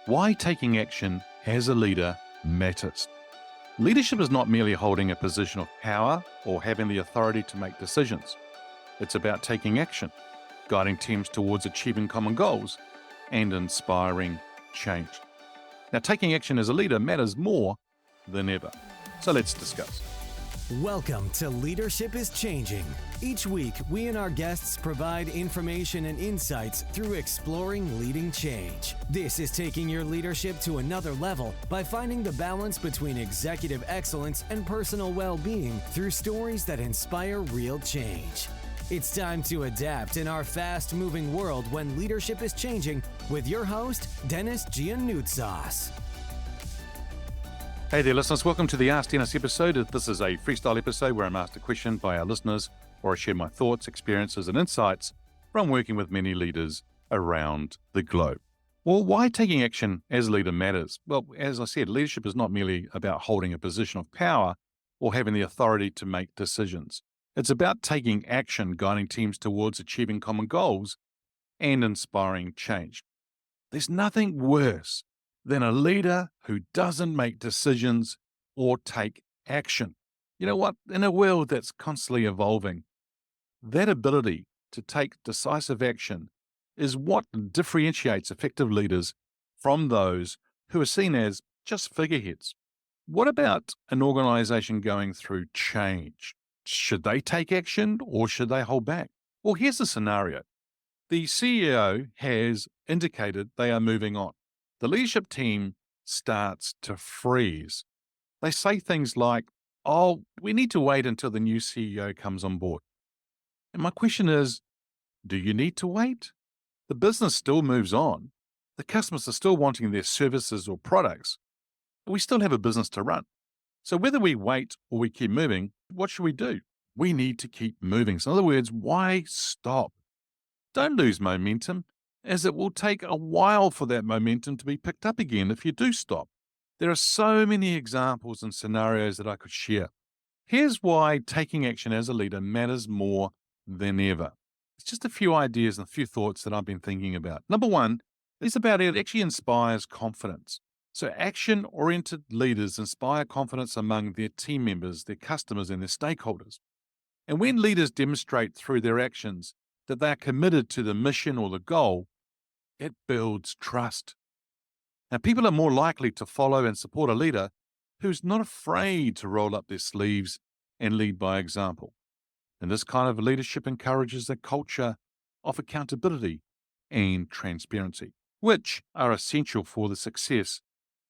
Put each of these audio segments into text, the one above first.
Why taking action as a leader matters. Leadership is not merely holding a position of power or having the authority to make decisions. It's about taking action, guiding teams towards achieving common goals, and inspiring change. Now, taking action as a leader matters more than ever. So let's discuss. Welcome to Leadership is Changing. Each week, we and our guests provide information and insights through exploring leading change. This is taking your leadership to another level by finding the balance between executive excellence and personal well-being through stories that inspire real change. It's time to adapt in our fast-moving world when leadership is changing with your host, Denis Gianoutsos. Hey there, listeners. Welcome to the Ask Denis episode. This is a freestyle episode where I'm asked a question by our listeners, or I share my thoughts, experiences, and insights from working with many leaders around the globe. Well, why taking action as a leader matters? Well, as I said, leadership is not merely about holding a position of power or having the authority to make decisions. It's about taking action, guiding teams towards achieving common goals, and inspiring change. There's nothing worse than a leader who doesn't make decisions or take action. You know what? In a world that's constantly evolving, that ability to take decisive action is what differentiates effective leaders from those who are seen as just figureheads. What about an organization going through change? Should they take action or should they hold back? Well, here's the scenario. The CEO has indicated they are moving on. The leadership team starts to freeze. They say things like, oh, we need to wait until the new CEO comes on board. And my question is, do you need to wait? The business still moves on. The customers are still wanting their services or products. We still have a business to run. So whether we wait or we keep moving, what should we do? We need to keep moving. So in other words, why stop? Don't lose momentum, as it will take a while for that momentum to be picked up again if you do stop. There are so many examples and scenarios that I could share. Here's why taking action as a leader matters more than ever. It's just a few ideas and a few thoughts that I've been thinking about. Number one is about it actually inspires confidence. So action-oriented leaders inspire confidence among their team members, their customers, and their stakeholders. And when leaders demonstrate through their actions that they are committed to the mission or the goal, it builds trust. Now, people are more likely to follow and support a leader who's not afraid to roll up their sleeves and lead by example. And this kind of leadership encourages a culture of accountability and transparency, which are essential for the success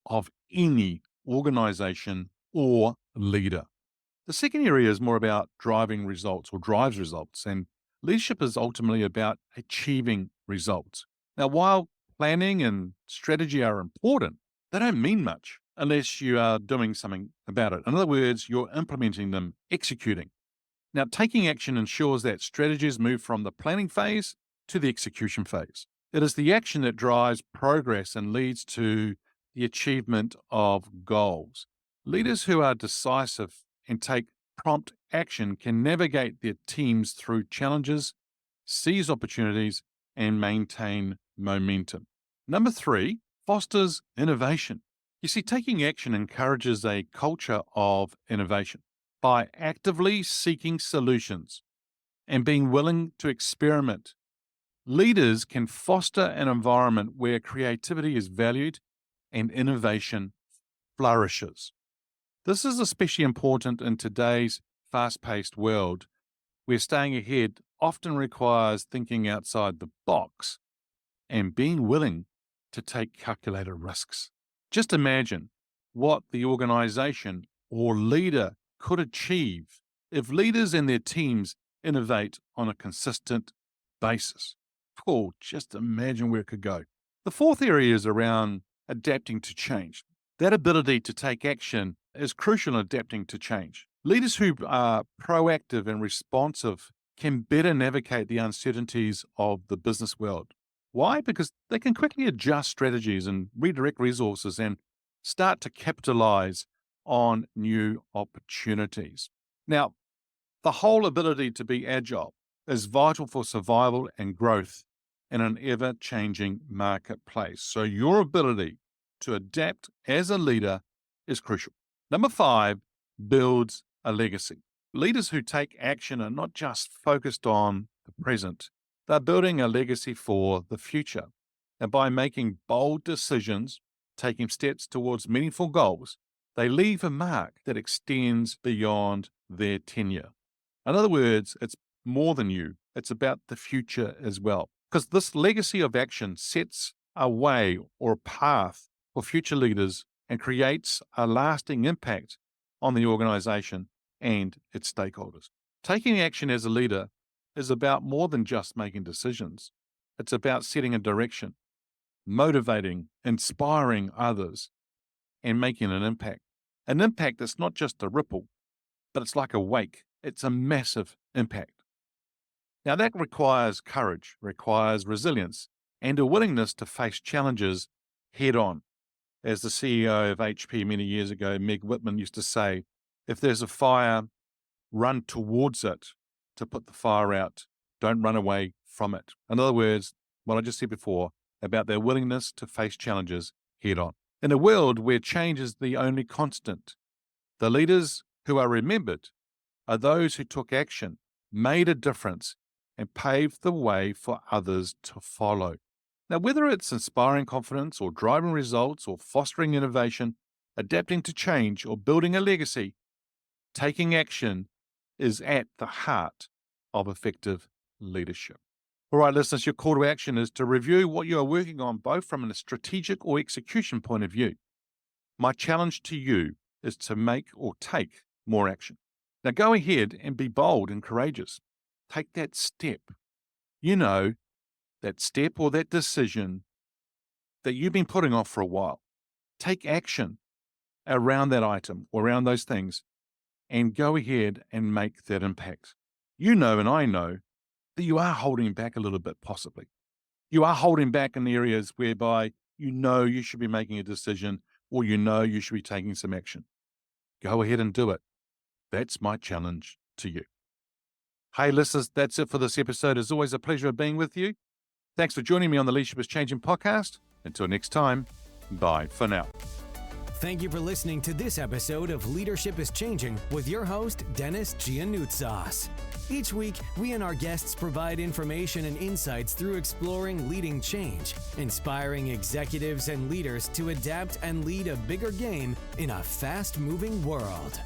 of any organization or leader. The second area is more about driving results or drives results, and leadership is ultimately about achieving results. Now, while planning and strategy are important, they don't mean much unless you are doing something about it. In other words, you're implementing them, executing. Now, taking action ensures that strategies move from the planning phase to the execution phase. It is the action that drives progress and leads to the achievement of goals. Leaders who are decisive and take prompt action can navigate their teams through challenges, seize opportunities, and maintain momentum. Number three, fosters innovation. You see, taking action encourages a culture of innovation by actively seeking solutions and being willing to experiment. Leaders can foster an environment where creativity is valued and innovation flourishes. This is especially important in today's fast-paced world, where staying ahead often requires thinking outside the box and being willing to take calculated risks. Just imagine what the organization or leader could achieve if leaders and their teams innovate on a consistent basis. Oh, just imagine where it could go. The fourth area is around adapting to change. That ability to take action is crucial in adapting to change. Leaders who are proactive and responsive can better navigate the uncertainties of the business world. Why? Because they can quickly adjust strategies and redirect resources and start to capitalize on new opportunities. Now, the whole ability to be agile is vital for survival and growth in an ever-changing marketplace. So your ability to adapt as a leader is crucial. Number 5, builds a legacy. Leaders who take action are not just focused on the present, they're building a legacy for the future. And by making bold decisions, taking steps towards meaningful goals, they leave a mark that extends beyond their tenure. In other words, it's more than you. It's about the future as well. Because this legacy of action sets a way or a path for future leaders and creates a lasting impact on the organization and its stakeholders. Taking action as a leader is about more than just making decisions. It's about setting a direction, motivating, inspiring others, and making an impact. An impact that's not just a ripple, but it's like a wake. It's a massive impact. Now, that requires courage, requires resilience, and a willingness to face challenges head on. As the CEO of HP many years ago, Meg Whitman, used to say, if there's a fire, run towards it to put the fire out. Don't run away from it. In other words, what I just said before about their willingness to face challenges head on. In a world where change is the only constant, the leaders who are remembered are those who took action, made a difference, and paved the way for others to follow. Now, whether it's inspiring confidence or driving results or fostering innovation, adapting to change or building a legacy, taking action is at the heart of effective leadership. All right, listeners, your call to action is to review what you are working on, both from a strategic or execution point of view. My challenge to you is to make or take more action. Now, go ahead and be bold and courageous. Take that step. You know, that step or that decision that you've been putting off for a while. Take action around that item or around those things and go ahead and make that impact. You know, and I know that you are holding back a little bit, possibly. You are holding back in areas whereby you know you should be making a decision or you know you should be taking some action. Go ahead and do it. That's my challenge to you. Hey, listeners, that's it for this episode. It's always a pleasure being with you. Thanks for joining me on the Leadership is Changing podcast. Until next time, bye for now. Thank you for listening to this episode of Leadership is Changing with your host, Denis Gianoutsos. Each week, we and our guests provide information and insights through exploring leading change, inspiring executives and leaders to adapt and lead a bigger game in a fast-moving world.